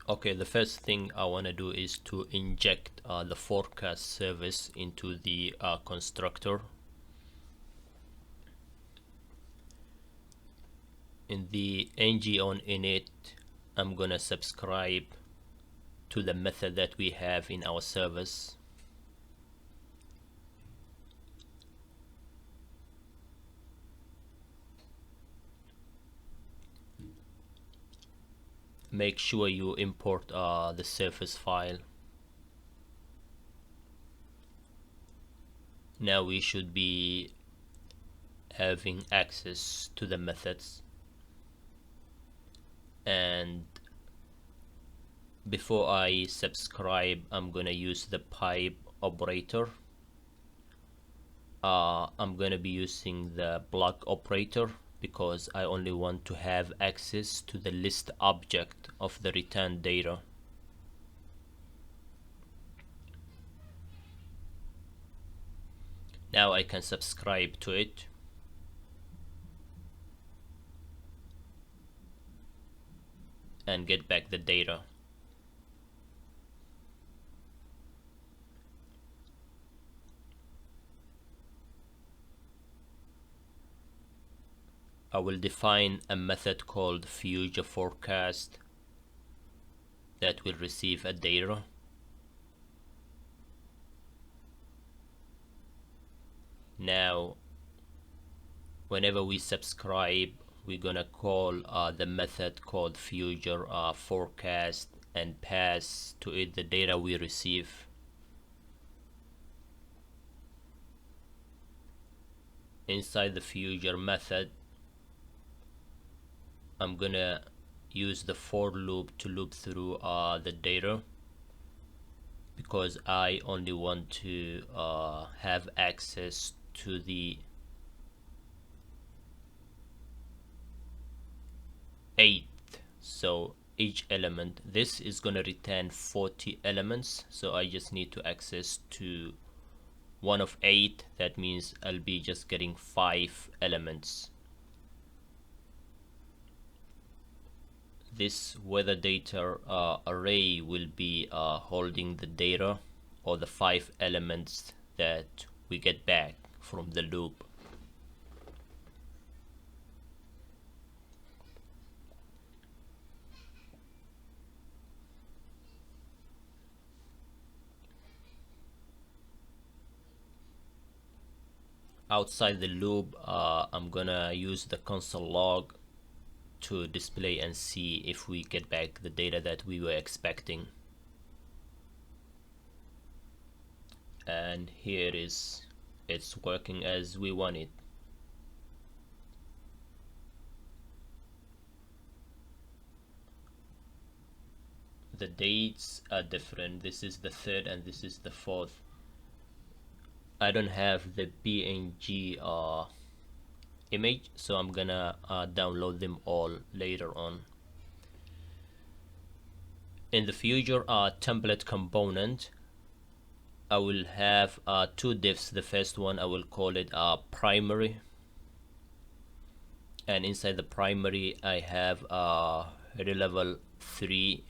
Okay, the first thing I want to do is to inject the forecast service into the constructor. In the ng-on init, I'm gonna subscribe to the method that we have in our service. Make sure you import the service file. Now we should be having access to the methods, and before I subscribe, I'm gonna use the pipe operator. I'm gonna be using the block operator because I only want to have access to the list object of the return data. Now I can subscribe to it. And get back the data. I will define a method called future forecast that will receive a data. Now, whenever we subscribe, we're gonna call the method called future forecast and pass to it the data we receive. Inside the future method, I'm gonna use the for loop to loop through the data because I only want to have access to the 8th. So each element, this is gonna return 40 elements, so I just need to access to 1 of 8. That means I'll be just getting 5 elements. This weather data array will be holding the data or the 5 elements that we get back from the loop. Outside the loop, I'm gonna use the console log to display and see if we get back the data that we were expecting. And here it is, it's working as we want it. The dates are different. This is the 3rd and this is the 4th. I don't have the PNG image, so I'm gonna download them all later on. In the future template component, I will have 2 divs. The first one I will call it primary, and inside the primary I have level 3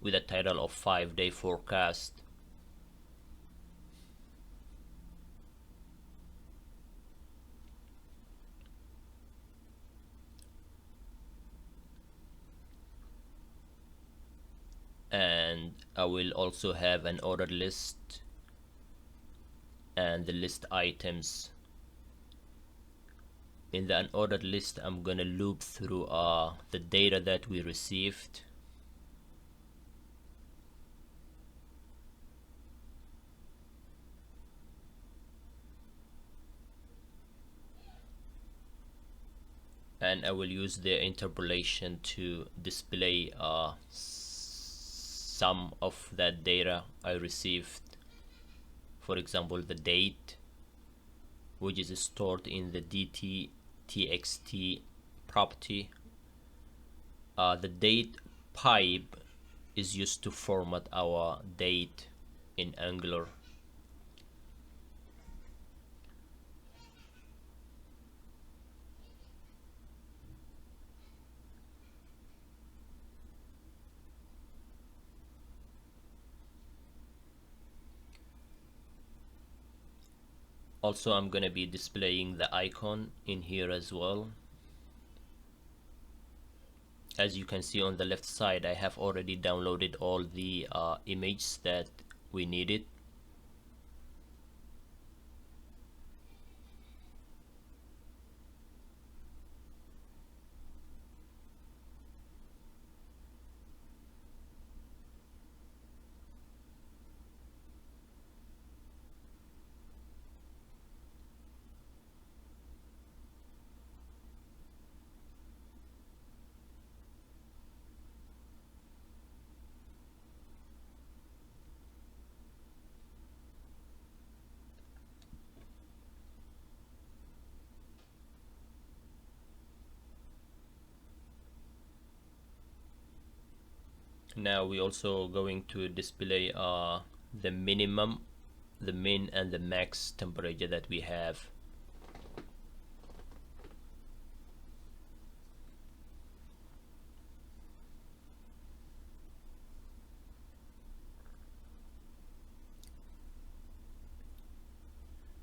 with a title of 5-day forecast. And I will also have an ordered list and the list items. In the unordered list, I'm gonna loop through the data that we received. And I will use the interpolation to display some of that data I received. For example, the date, which is stored in the dt.txt property. The date pipe is used to format our date in Angular. Also, I'm gonna be displaying the icon in here as well. As you can see on the left side, I have already downloaded all the images that we needed. Now we also going to display the minimum, the min and the max temperature that we have.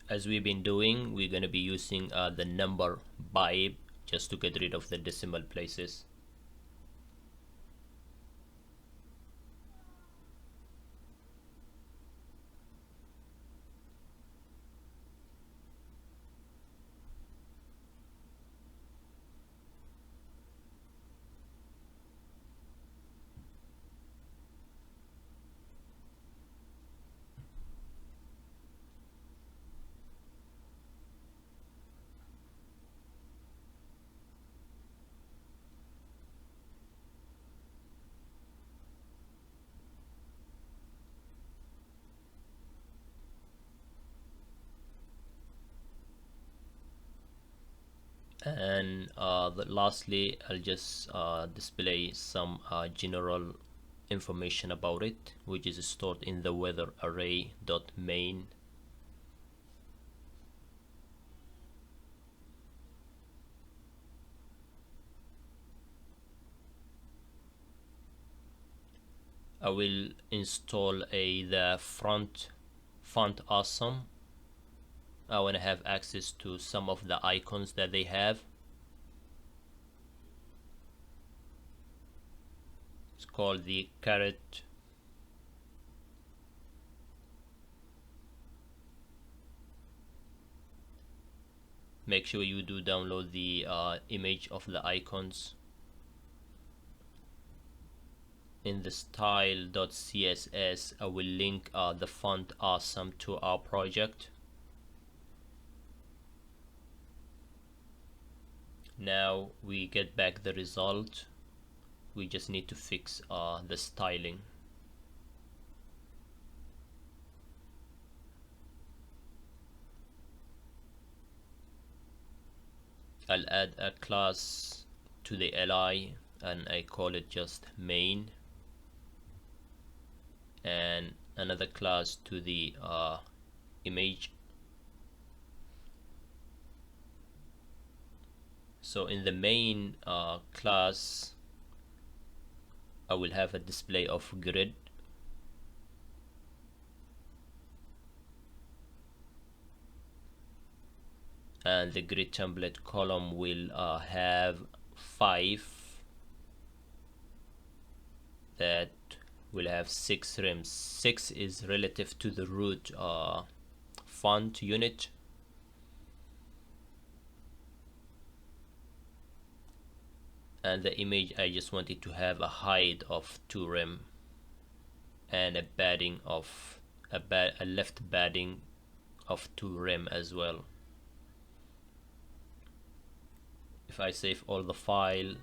As we've been doing, we're going to be using the number byte just to get rid of the decimal places. And lastly, I'll just display some general information about it, which is stored in the weather array.main. I will install the font awesome. I want to have access to some of the icons that they have. It's called the caret. Make sure you do download the image of the icons. In the style.css, I will link the font awesome to our project. Now we get back the result. We just need to fix the styling. I'll add a class to the li and I call it just main, and another class to the image. So in the main class, I will have a display of grid, and the grid template column will have 5 that will have 6 rims. 6 is relative to the root font unit. And the image, I just wanted to have a height of 2 rem and a padding of a left padding of 2 rem as well. If I save all the file,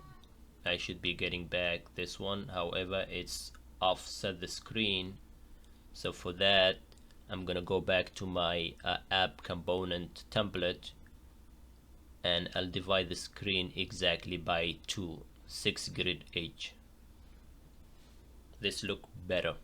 I should be getting back this one. However, it's offset the screen, so for that I'm gonna go back to my app component template, and I'll divide the screen exactly by 2, 6 grid each. This look better.